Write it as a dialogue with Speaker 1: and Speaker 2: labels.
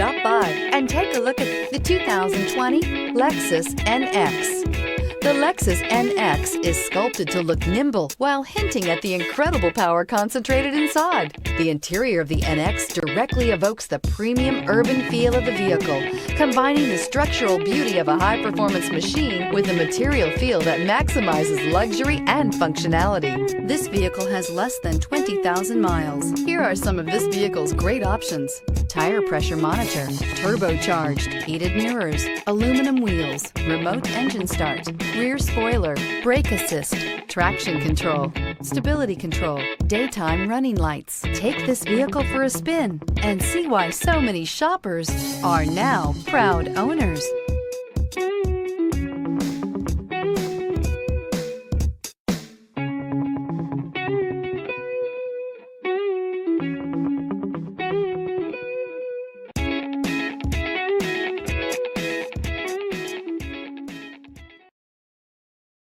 Speaker 1: Stop by and take a look at the 2020 Lexus NX. The Lexus NX is sculpted to look nimble while hinting at the incredible power concentrated inside. The interior of the NX directly evokes the premium urban feel of the vehicle, combining the structural beauty of a high-performance machine with a material feel that maximizes luxury and functionality. This vehicle has less than 20,000 miles. Here are some of this vehicle's great options: tire pressure monitor, turbocharged, heated mirrors, aluminum wheels, remote engine start, rear spoiler, brake assist, traction control, stability control, daytime running lights. Take this vehicle for a spin and see why so many shoppers are now proud owners.